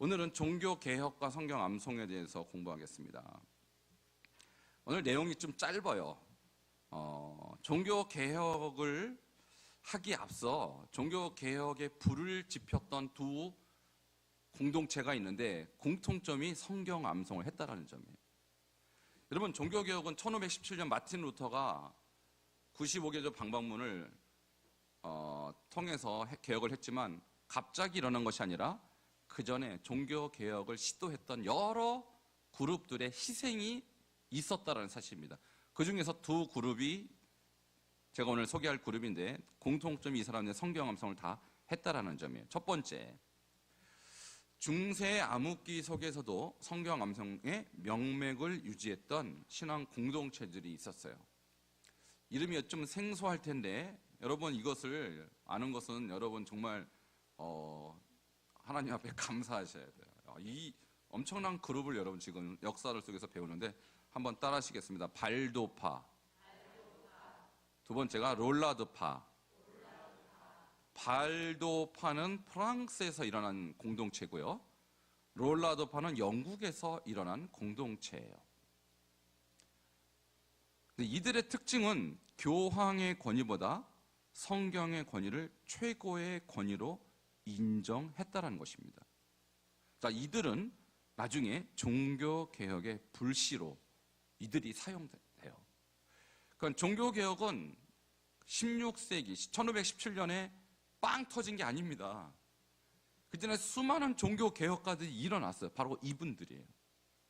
오늘은 종교개혁과 성경 암송에 대해서 공부하겠습니다. 오늘 내용이 좀 짧아요. 종교개혁을 하기에 앞서 종교개혁에 불을 지폈던 두 공동체가 있는데 공통점이 성경 암송을 했다는 점이에요. 여러분, 종교개혁은 1517년 마틴 루터가 95개조 방방문을 통해서 개혁을 했지만 갑자기 일어난 것이 아니라 그 전에 종교개혁을 시도했던 여러 그룹들의 희생이 있었다는 사실입니다. 그 중에서 두 그룹이 제가 오늘 소개할 그룹인데 공통점이 이 사람들의 성경 암송을 다 했다라는 점이에요. 첫 번째, 중세 암흑기 속에서도 성경 암송의 명맥을 유지했던 신앙 공동체들이 있었어요. 이름이 좀 생소할 텐데 여러분, 이것을 아는 것은 여러분 정말 하나님 앞에 감사하셔야 돼요. 이 엄청난 그룹을 여러분 지금 역사를 속에서 배우는데 한번 따라 하시겠습니다. 발도파. 두 번째가 롤라드파. 발도파는 프랑스에서 일어난 공동체고요. 롤라드파는 영국에서 일어난 공동체예요. 이들의 특징은 교황의 권위보다 성경의 권위를 최고의 권위로 인정했다는 것입니다. 자, 이들은 나중에 종교개혁의 불씨로 이들이 사용돼요. 그러니까 종교개혁은 16세기, 1517년에 빵 터진 게 아닙니다. 그 전에 수많은 종교개혁가들이 일어났어요. 바로 이분들이에요.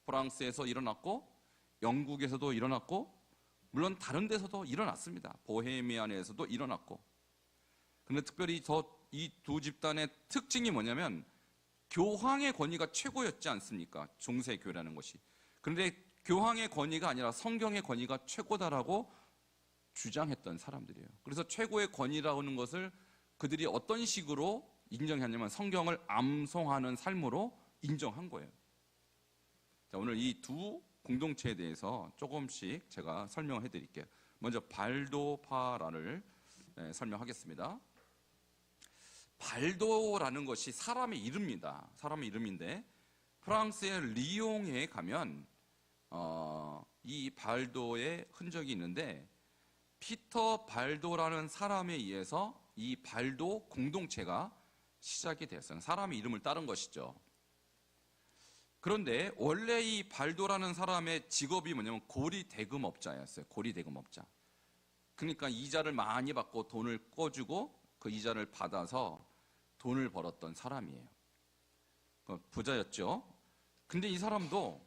프랑스에서 일어났고, 영국에서도 일어났고, 물론 다른 데서도 일어났습니다. 보헤미안에서도 일어났고. 근데 특별히 이 두 집단의 특징이 뭐냐면 교황의 권위가 최고였지 않습니까? 중세교회라는 것이. 그런데 교황의 권위가 아니라 성경의 권위가 최고다라고 주장했던 사람들이에요. 그래서 최고의 권위라고 하는 것을 그들이 어떤 식으로 인정했냐면 성경을 암송하는 삶으로 인정한 거예요. 자, 오늘 이 두 공동체에 대해서 조금씩 제가 설명해 드릴게요. 먼저 발도파라를 설명하겠습니다. 발도라는 것이 사람의 이름입니다. 사람의 이름인데 프랑스의 리옹에 가면 이 발도의 흔적이 있는데 피터 발도라는 사람에 의해서 이 발도 공동체가 시작이 됐어요. 사람의 이름을 따른 것이죠. 그런데 원래 이 발도라는 사람의 직업이 뭐냐면 고리대금업자였어요. 고리대금업자. 그러니까 이자를 많이 받고 돈을 꿔주고 그 이자를 받아서 돈을 벌었던 사람이에요. 부자였죠. 근데 이 사람도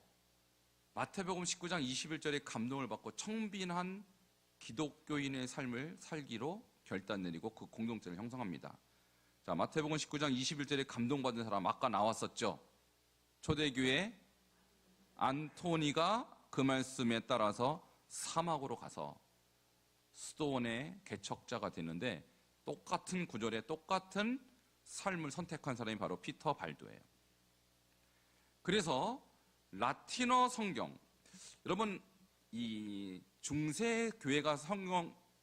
마태복음 19장 21절에 감동을 받고 청빈한 기독교인의 삶을 살기로 결단 내리고 그 공동체를 형성합니다. 자, 마태복음 19장 21절에 감동받은 사람 아까 나왔었죠. 초대교회 안토니가 그 말씀에 따라서 사막으로 가서 수도원의 개척자가 됐는데 똑같은 구절에 똑같은 삶을 선택한 사람이 바로 피터 발도예요. 그래서 라틴어 성경, 여러분 이 중세 교회가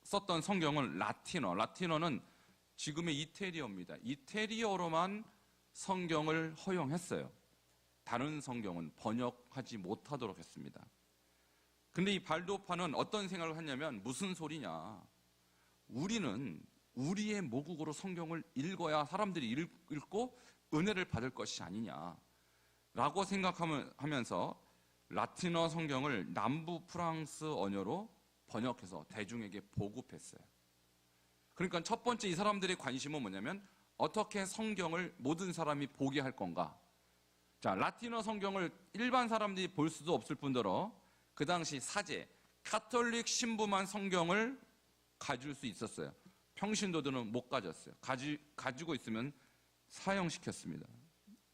썼던 성경은 라틴어는 지금의 이태리어입니다. 이태리어로만 성경을 허용했어요. 다른 성경은 번역하지 못하도록 했습니다. 근데 이 발도파는 어떤 생각을 했냐면 무슨 소리냐, 우리는 우리의 모국어로 성경을 읽어야 사람들이 읽고 은혜를 받을 것이 아니냐 라고 생각하면서 라틴어 성경을 남부 프랑스 언어로 번역해서 대중에게 보급했어요. 그러니까 첫 번째 이 사람들의 관심은 뭐냐면 어떻게 성경을 모든 사람이 보게 할 건가. 자, 라틴어 성경을 일반 사람들이 볼 수도 없을 뿐더러 그 당시 사제, 가톨릭 신부만 성경을 가질 수 있었어요. 평신도들은 못 가졌어요. 가지고 있으면 사형시켰습니다.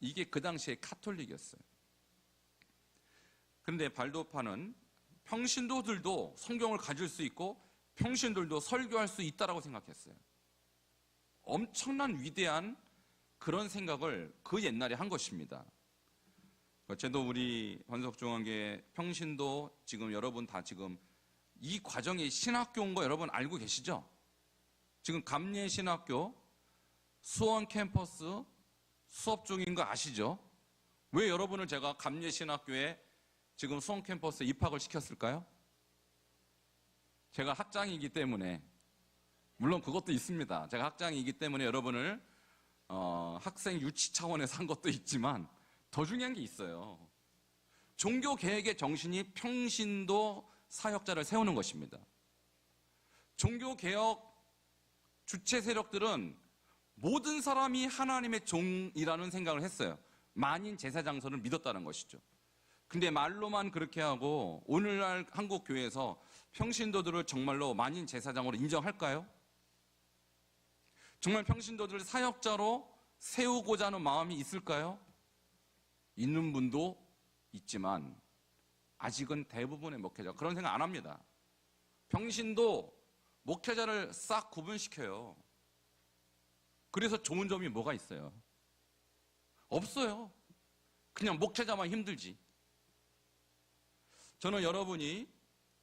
이게 그 당시에 가톨릭이었어요. 그런데 발도파는 평신도들도 성경을 가질 수 있고 평신들도 설교할 수 있다라고 생각했어요. 엄청난 위대한 그런 생각을 그 옛날에 한 것입니다. 저도 우리 환석중앙교회 평신도 지금 여러분 다 지금 이 과정이 신학교인 거 여러분 알고 계시죠? 지금 감리신학교 수원 캠퍼스 수업 중인 거 아시죠? 왜 여러분을 제가 감리신학교에 지금 수원 캠퍼스에 입학을 시켰을까요? 제가 학장이기 때문에, 물론 그것도 있습니다. 제가 학장이기 때문에 여러분을 학생 유치 차원에서 한 것도 있지만 더 중요한 게 있어요. 종교개혁의 정신이 평신도 사역자를 세우는 것입니다. 종교개혁 주체 세력들은 모든 사람이 하나님의 종이라는 생각을 했어요. 만인 제사장선을 믿었다는 것이죠. 근데 말로만 그렇게 하고 오늘날 한국 교회에서 평신도들을 정말로 만인 제사장으로 인정할까요? 정말 평신도들을 사역자로 세우고자 하는 마음이 있을까요? 있는 분도 있지만 아직은 대부분의 목회자 그런 생각 안 합니다. 평신도 목회자를 싹 구분시켜요. 그래서 좋은 점이 뭐가 있어요? 없어요. 그냥 목회자만 힘들지. 저는 여러분이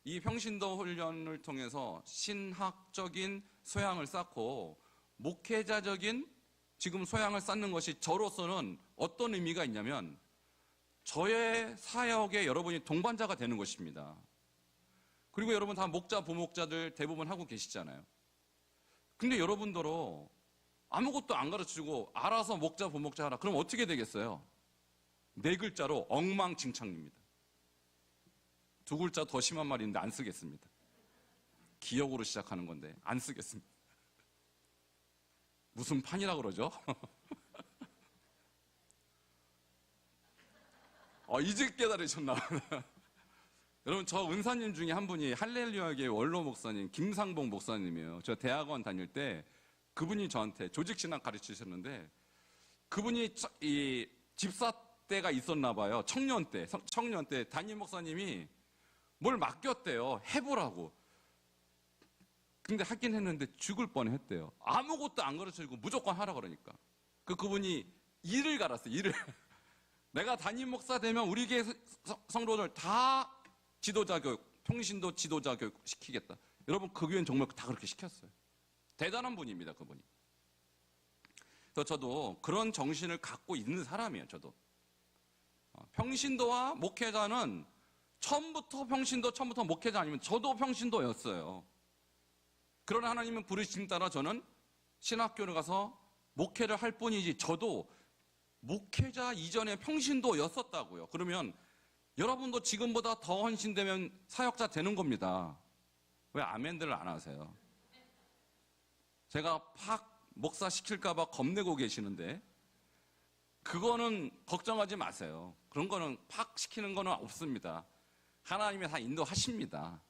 이 평신도 훈련을 통해서 신학적인 소양을 쌓고 목회자적인 지금 소양을 쌓는 것이 저로서는 어떤 의미가 있냐면 저의 사역에 여러분이 동반자가 되는 것입니다. 그리고 여러분 다 목자, 부목자들 대부분 하고 계시잖아요. 근데 여러분들로 아무것도 안 가르치고 알아서 목자, 부목자 하라. 그럼 어떻게 되겠어요? 네 글자로 엉망진창입니다. 두 글자 더 심한 말인데 안 쓰겠습니다. 기역으로 시작하는 건데 안 쓰겠습니다. 무슨 판이라 그러죠? 이제 깨달으셨나? 여러분 저 은사님 중에 한 분이 할렐루야교회 원로 목사님 김상봉 목사님이에요. 저 대학원 다닐 때 그분이 저한테 조직신학 가르치셨는데 그분이 이 집사 때가 있었나 봐요. 청년 때 담임 목사님이 뭘 맡겼대요. 해보라고. 근데 하긴 했는데 죽을 뻔했대요. 아무것도 안 가르쳐주고 무조건 하라 그러니까. 그분이 일을 갈았어요. 일을. 내가 담임 목사 되면 우리 교회 성도들 다 지도자 교육, 평신도 지도자 교육 시키겠다. 여러분 그 교회는 정말 다 그렇게 시켰어요. 대단한 분입니다, 그분이. 그래서 저도 그런 정신을 갖고 있는 사람이에요, 저도. 평신도와 목회자는 처음부터 목회자 아니면 저도 평신도였어요. 그러나 하나님은 부르심 따라 저는 신학교를 가서 목회를 할 뿐이지 저도 목회자 이전에 평신도였었다고요. 그러면 여러분도 지금보다 더 헌신되면 사역자 되는 겁니다. 왜 아멘들을 안 하세요? 제가 팍 목사 시킬까봐 겁내고 계시는데 그거는 걱정하지 마세요. 그런 거는 팍 시키는 거는 없습니다. 하나님이 다 인도하십니다.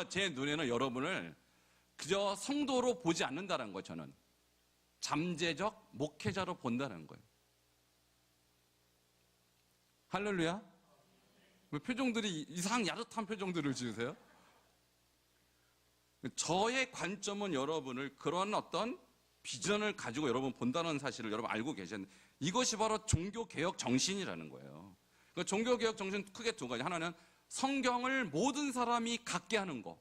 제 눈에는 여러분을 그저 성도로 보지 않는다는 거예요. 저는 잠재적 목회자로 본다는 거예요. 할렐루야? 왜 표정들이 이상 야릇한 표정들을 지으세요? 저의 관점은 여러분을 그런 어떤 비전을 가지고 여러분 본다는 사실을 여러분 알고 계셨는데 이것이 바로 종교개혁 정신이라는 거예요. 종교개혁 정신 크게 두 가지. 하나는 성경을 모든 사람이 갖게 하는 거.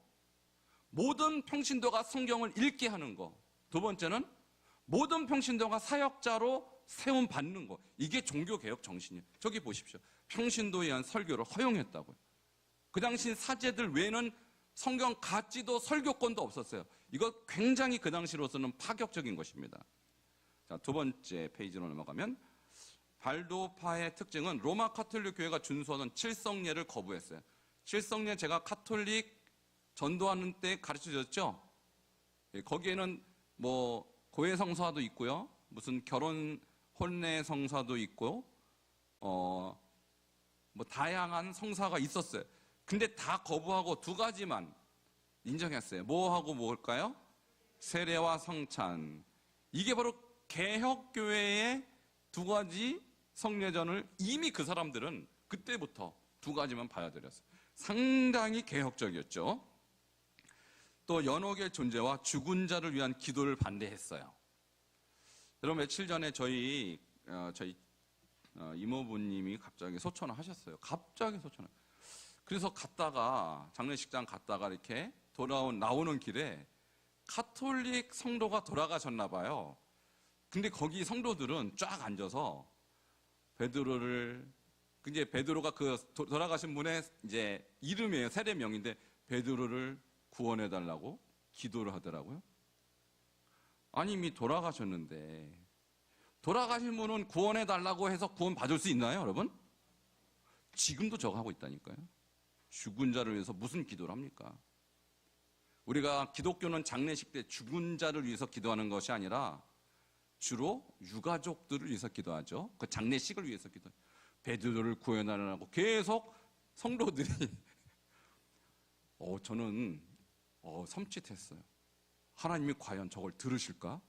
모든 평신도가 성경을 읽게 하는 거. 두 번째는 모든 평신도가 사역자로 세움 받는 거. 이게 종교개혁 정신이에요. 저기 보십시오. 평신도에 의한 설교를 허용했다고요. 그 당시 사제들 외에는 성경 갖지도 설교권도 없었어요. 이거 굉장히 그 당시로서는 파격적인 것입니다. 자, 두 번째 페이지로 넘어가면 발도파의 특징은 로마 카톨릭 교회가 준수하던 칠성례를 거부했어요. 칠성례 제가 카톨릭 전도하는 때 가르쳐줬죠. 거기에는 뭐 고해 성사도 있고요. 무슨 결혼 혼례 성사도 있고 뭐 다양한 성사가 있었어요. 근데 다 거부하고 두 가지만 인정했어요. 뭐하고 뭘까요? 세례와 성찬. 이게 바로 개혁교회의 두 가지 성례전을 이미 그 사람들은 그때부터 두 가지만 받아들였어요. 상당히 개혁적이었죠. 또 연옥의 존재와 죽은 자를 위한 기도를 반대했어요. 여러분 며칠 전에 저희 이모부님이 갑자기 소천을 하셨어요. 갑자기 소천을. 그래서 장례식장 갔다가 이렇게 나오는 길에 카톨릭 성도가 돌아가셨나 봐요. 근데 거기 성도들은 쫙 앉아서 베드로를 이제 베드로가 돌아가신 분의 이제 이름이에요. 세례명인데 베드로를 구원해 달라고 기도를 하더라고요. 아니 이미 돌아가셨는데 돌아가신 분은 구원해 달라고 해서 구원 받을 수 있나요, 여러분? 지금도 저거 하고 있다니까요. 죽은 자를 위해서 무슨 기도를 합니까? 우리가 기독교는 장례식 때 죽은 자를 위해서 기도하는 것이 아니라 주로 유가족들을 위해서 기도하죠. 그 장례식을 위해서 기도해요. 베드로를 구원하라고 계속 성도들이 저는 섬찟했어요. 하나님이 과연 저걸 들으실까?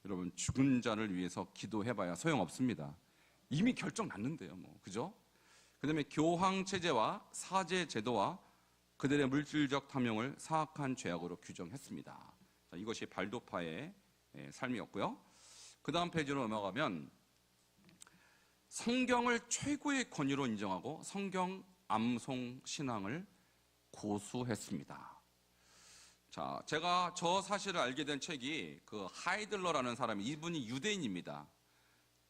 여러분, 죽은 자를 위해서 기도해봐야 소용없습니다. 이미 결정 났는데요, 그죠? 그 다음에 교황 체제와 사제 제도와 그들의 물질적 탐욕을 사악한 죄악으로 규정했습니다. 자, 이것이 발도파의 삶이었고요. 그 다음 페이지로 넘어가면 성경을 최고의 권위로 인정하고 성경 암송 신앙을 고수했습니다. 자, 제가 저 사실을 알게 된 책이 그 하이들러라는 사람이, 이분이 유대인입니다.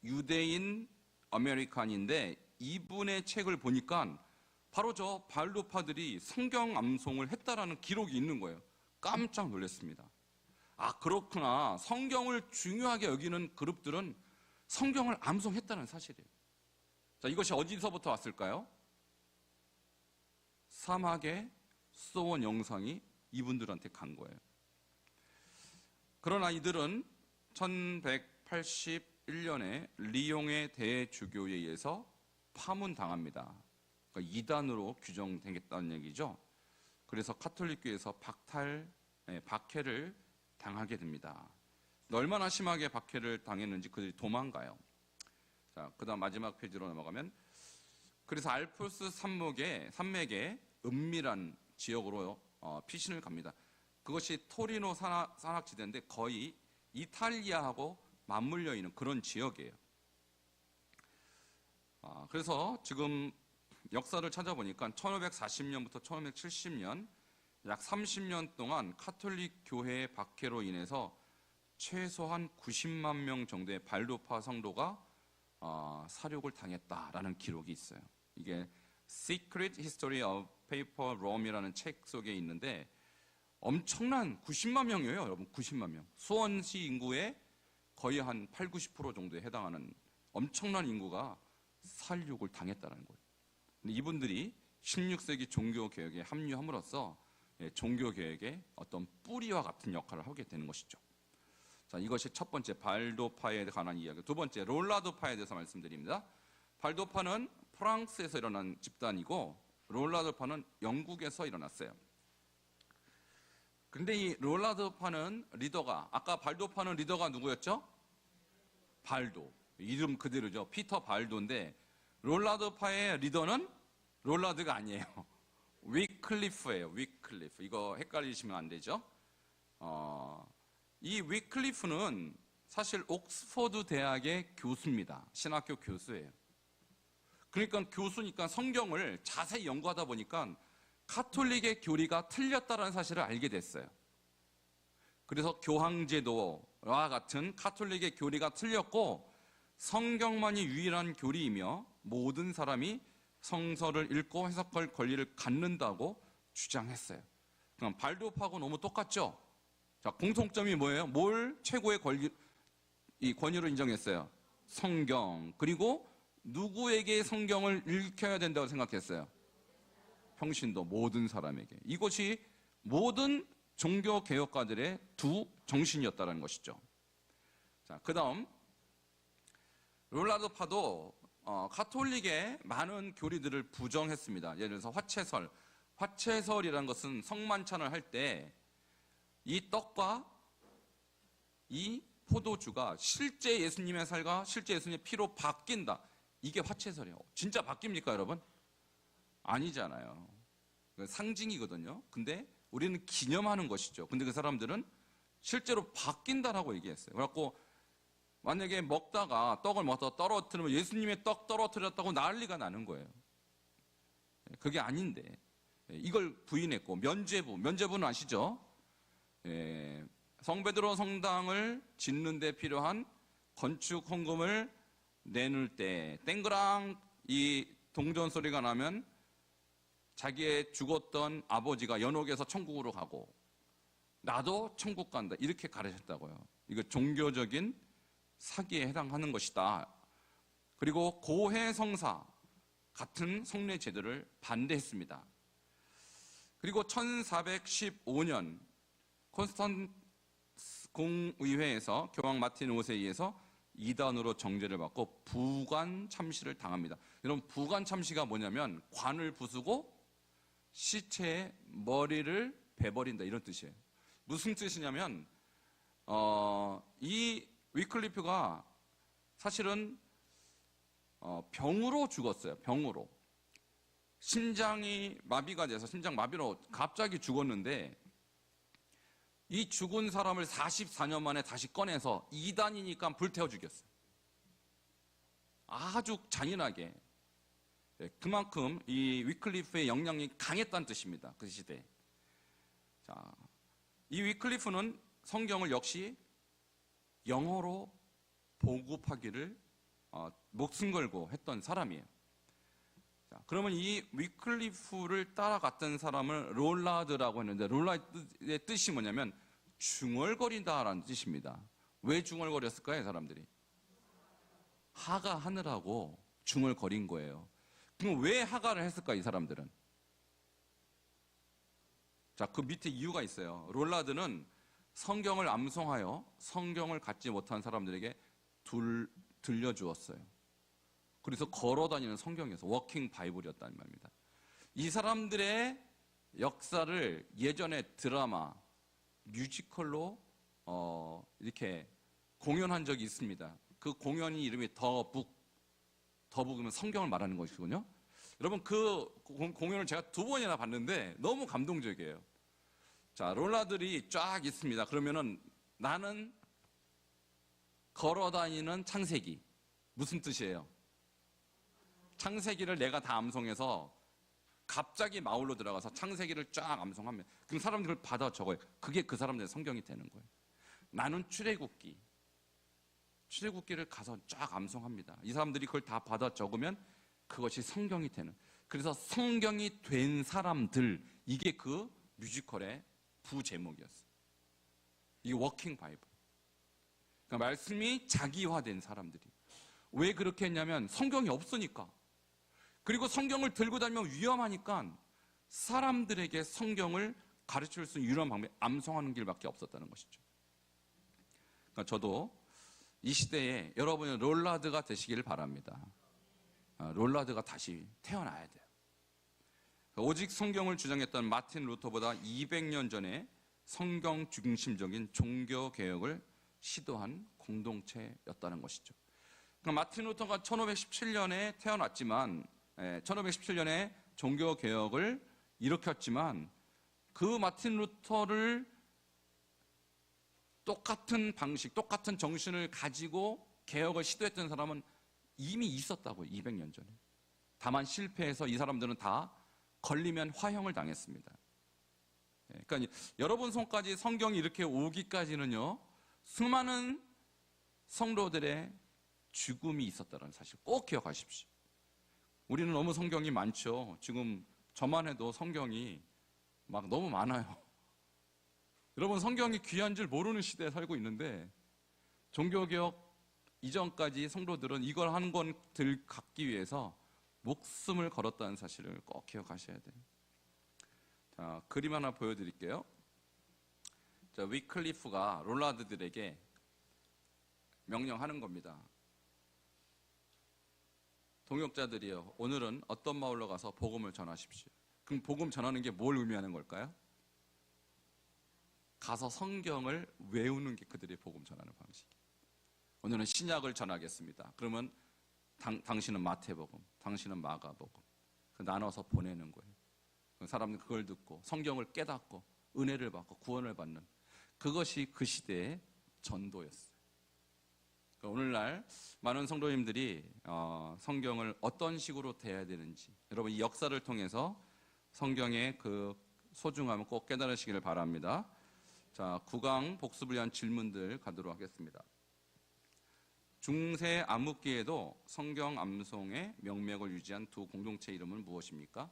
유대인 아메리칸인데 이분의 책을 보니까 바로 저 발도파들이 성경 암송을 했다라는 기록이 있는 거예요. 깜짝 놀랐습니다. 아, 그렇구나. 성경을 중요하게 여기는 그룹들은 성경을 암송했다는 사실이에요. 자, 이것이 어디서부터 왔을까요? 사막에 쏘온 영상이 이분들한테 간 거예요. 그러나 이들은 1181년에 리옹의 대주교에 의해서 파문당합니다. 그러니까 이단으로 규정되겠다는 얘기죠. 그래서 카톨릭교에서 박해를 당하게 됩니다. 얼마나 심하게 박해를 당했는지 그들이 도망가요. 자, 그 다음 마지막 페이지로 넘어가면, 그래서 알프스 산맥의 은밀한 지역으로 피신을 갑니다. 그것이 토리노 산악지대인데 거의 이탈리아하고 맞물려 있는 그런 지역이에요. 그래서 지금 역사를 찾아보니까 1540년부터 1570년 약 30년 동안 카톨릭 교회의 박해로 인해서 최소한 90만 명 정도의 발도파 성도가 사륙을 당했다라는 기록이 있어요. 이게 Secret History of Papal Rome이라는 책 속에 있는데 엄청난 90만 명이에요, 여러분. 90만 명. 수원시 인구의 거의 한 8, 90% 정도에 해당하는 엄청난 인구가 살육을 당했다는 거예요. 근데 이분들이 16세기 종교개혁에 합류함으로써 종교개혁의 어떤 뿌리와 같은 역할을 하게 되는 것이죠. 자, 이것이 첫 번째 발도파에 관한 이야기. 두 번째 롤라도파에 대해서 말씀드립니다. 발도파는 프랑스에서 일어난 집단이고 롤라도파는 영국에서 일어났어요. 근데 이 롤라도파는 리더가, 아까 발도파는 리더가 누구였죠? 발도. 이름 그대로죠. 피터 발도인데 롤라도파의 리더는 롤라드가 아니에요. 위클리프예요. 위클리프. 이거 헷갈리시면 안 되죠. 이 위클리프는 사실 옥스퍼드 대학의 교수입니다. 신학교 교수예요. 그러니까 교수니까 성경을 자세히 연구하다 보니까 카톨릭의 교리가 틀렸다는 사실을 알게 됐어요. 그래서 교황제도와 같은 카톨릭의 교리가 틀렸고 성경만이 유일한 교리이며 모든 사람이 성서를 읽고 해석할 권리를 갖는다고 주장했어요. 그럼 발도파하고 너무 똑같죠? 자, 공통점이 뭐예요? 뭘 최고의 권위로 인정했어요? 성경. 그리고 누구에게 성경을 읽혀야 된다고 생각했어요? 평신도, 모든 사람에게. 이것이 모든 종교개혁가들의 두 정신이었다는 것이죠. 자, 그 다음 롤라도파도 카톨릭의 많은 교리들을 부정했습니다. 예를 들어서 화채설. 화채설이라는 것은 성만찬을 할 때 이 떡과 이 포도주가 실제 예수님의 살과 실제 예수님의 피로 바뀐다. 이게 화채설이에요. 진짜 바뀝니까, 여러분? 아니잖아요. 상징이거든요. 근데 우리는 기념하는 것이죠. 근데 그 사람들은 실제로 바뀐다라고 얘기했어요. 그래갖고 만약에 떡을 먹다가 떨어뜨리면 예수님의 떡 떨어뜨렸다고 난리가 나는 거예요. 그게 아닌데 이걸 부인했고, 면죄부는 아시죠? 성베드로 성당을 짓는 데 필요한 건축 헌금을 내놓을 때 땡그랑 이 동전 소리가 나면 자기의 죽었던 아버지가 연옥에서 천국으로 가고 나도 천국 간다 이렇게 가르쳤다고요. 이거 종교적인 사기에 해당하는 것이다. 그리고 고해성사 같은 성례 제도를 반대했습니다. 그리고 1415년 콘스탄스 공의회에서 교황 마틴 5세에 의해서 이단으로 정죄를 받고 부관 참시를 당합니다. 여러분, 부관 참시가 뭐냐면 관을 부수고 시체의 머리를 베버린다 이런 뜻이에요. 무슨 뜻이냐면 이 위클리프가 사실은 병으로 죽었어요. 병으로. 심장이 마비가 돼서 심장 마비로 갑자기 죽었는데 이 죽은 사람을 44년 만에 다시 꺼내서 이단이니까 불태워 죽였어요. 아주 잔인하게. 그만큼 이 위클리프의 영향이 강했다는 뜻입니다. 그 시대에. 자, 이 위클리프는 성경을 역시 영어로 보급하기를 목숨 걸고 했던 사람이에요. 자, 그러면 이 위클리프를 따라갔던 사람을 롤라드라고 했는데 롤라드의 뜻이 뭐냐면 중얼거린다라는 뜻입니다. 왜 중얼거렸을까요, 사람들이? 하가하느라고 중얼거린 거예요. 그럼 왜 하가를 했을까, 이 사람들은? 자, 그 밑에 이유가 있어요. 롤라드는 성경을 암송하여 성경을 갖지 못한 사람들에게 들려주었어요. 그래서 걸어다니는 성경에서 워킹 바이블이었다는 말입니다. 이 사람들의 역사를 예전에 드라마, 뮤지컬로 이렇게 공연한 적이 있습니다. 그 공연이 이름이 더북이면 성경을 말하는 것이군요. 여러분, 그 공연을 제가 2번이나 봤는데 너무 감동적이에요. 자, 롤라들이 쫙 있습니다. 그러면은 나는 걸어다니는 창세기. 무슨 뜻이에요? 창세기를 내가 다 암송해서 갑자기 마을로 들어가서 창세기를 쫙 암송하면 그럼 사람들을 받아 적어요. 그게 그 사람들의 성경이 되는 거예요. 나는 출애굽기를 가서 쫙 암송합니다. 이 사람들이 그걸 다 받아 적으면 그것이 성경이 되는. 그래서 성경이 된 사람들, 이게 그 뮤지컬의 부제목이었어요. 이게 워킹 바이블. 그러니까 말씀이 자기화된 사람들이. 왜 그렇게 했냐면 성경이 없으니까. 그리고 성경을 들고 다니면 위험하니까 사람들에게 성경을 가르칠 수 있는 유일한 방법이 암송하는 길밖에 없었다는 것이죠. 그러니까 저도 이 시대에 여러분이 롤라드가 되시길 바랍니다. 롤라드가 다시 태어나야 돼요. 오직 성경을 주장했던 마틴 루터보다 200년 전에 성경 중심적인 종교 개혁을 시도한 공동체였다는 것이죠. 그러니까 마틴 루터가 1517년에 태어났지만 1517년에 종교 개혁을 일으켰지만 그 마틴 루터를 똑같은 방식, 똑같은 정신을 가지고 개혁을 시도했던 사람은 이미 있었다고요. 200년 전에. 다만 실패해서 이 사람들은 다 걸리면 화형을 당했습니다. 그러니까 여러분 손까지 성경이 이렇게 오기까지는요, 수많은 성도들의 죽음이 있었다는 사실 꼭 기억하십시오. 우리는 너무 성경이 많죠. 지금 저만 해도 성경이 막 너무 많아요. 여러분, 성경이 귀한 줄 모르는 시대에 살고 있는데 종교개혁 이전까지 성도들은 이걸 한 권들 갖기 위해서 목숨을 걸었다는 사실을 꼭 기억하셔야 돼요. 자, 그림 하나 보여드릴게요. 자, 위클리프가 롤라드들에게 명령하는 겁니다. 동역자들이요, 오늘은 어떤 마을로 가서 복음을 전하십시오. 그럼 복음 전하는 게 뭘 의미하는 걸까요? 가서 성경을 외우는 게 그들의 복음 전하는 방식이에요. 오늘은 신약을 전하겠습니다. 그러면 당신은 마태복음, 당신은 마가복음. 나눠서 보내는 거예요. 사람들이 그걸 듣고 성경을 깨닫고 은혜를 받고 구원을 받는, 그것이 그 시대의 전도였어요. 오늘날 많은 성도님들이 성경을 어떤 식으로 대해야 되는지, 여러분 이 역사를 통해서 성경의 그 소중함을 꼭 깨달으시기를 바랍니다. 자, 9강 복습을 위한 질문들 가도록 하겠습니다. 중세 암흑기에도 성경 암송의 명맥을 유지한 두 공동체 이름은 무엇입니까?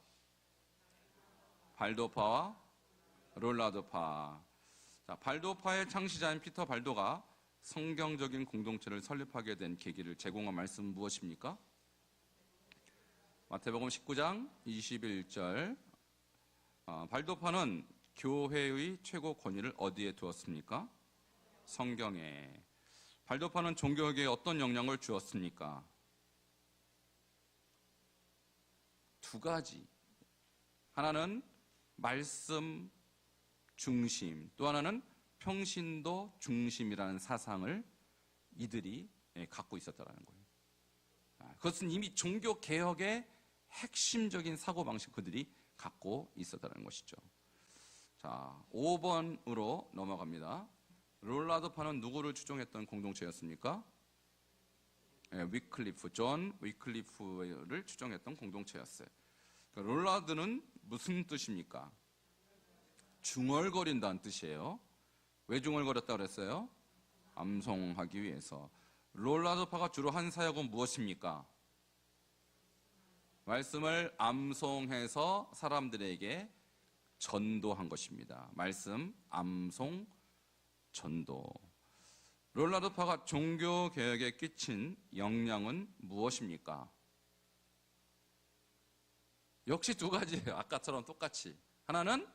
발도파와 롤라도파. 자, 발도파의 창시자인 피터 발도가 성경적인 공동체를 설립하게 된 계기를 제공한 말씀은 무엇입니까? 마태복음 19장 21절. 발도파는 교회의 최고 권위를 어디에 두었습니까? 성경에. 발도파는 종교에게 어떤 영향을 주었습니까? 두 가지. 하나는 말씀 중심, 또 하나는 평신도 중심이라는 사상을 이들이 갖고 있었다는 거예요. 그것은 이미 종교 개혁의 핵심적인 사고방식 그들이 갖고 있었다는 것이죠. 자, 5번으로 넘어갑니다. 롤라도파는 누구를 추종했던 공동체였습니까? 위클리프, 존 위클리프를 추종했던 공동체였어요. 그러니까 롤라드는 무슨 뜻입니까? 중얼거린다는 뜻이에요. 왜 중얼거렸다고 그랬어요? 암송하기 위해서. 롤라도파가 주로 한 사역은 무엇입니까? 말씀을 암송해서 사람들에게 전도한 것입니다. 말씀, 암송, 전도. 롤라도파가 종교 개혁에 끼친 영향은 무엇입니까? 역시 두 가지예요. 아까처럼 똑같이. 하나는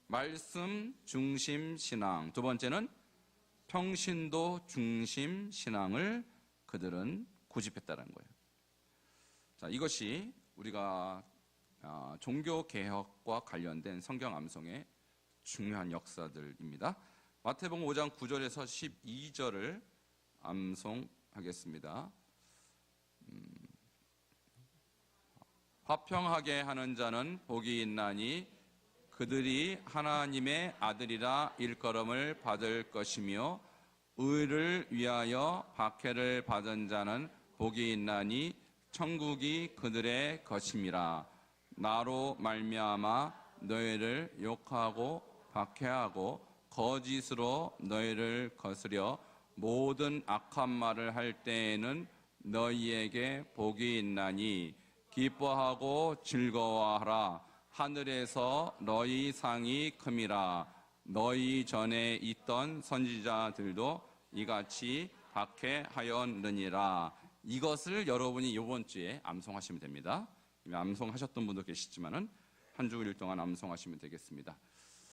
말씀 중심 신앙, 두 번째는 평신도 중심 신앙을 그들은 고집했다는 거예요. 자, 이것이 우리가 종교 개혁과 관련된 성경 암송의 중요한 역사들입니다. 마태복음 5장 9절에서 12절을 암송하겠습니다. 화평하게 하는 자는 복이 있나니 그들이 하나님의 아들이라 일컬음을 받을 것이며 의를 위하여 박해를 받은 자는 복이 있나니 천국이 그들의 것임이라. 나로 말미암아 너희를 욕하고 박해하고 거짓으로 너희를 거스려 모든 악한 말을 할 때에는 너희에게 복이 있나니 기뻐하고 즐거워하라. 하늘에서 너희 상이 큼이라. 너희 전에 있던 선지자들도 이같이 박해하였느니라. 이것을 여러분이 이번 주에 암송하시면 됩니다. 암송하셨던 분도 계시지만은 한 주일 동안 암송하시면 되겠습니다.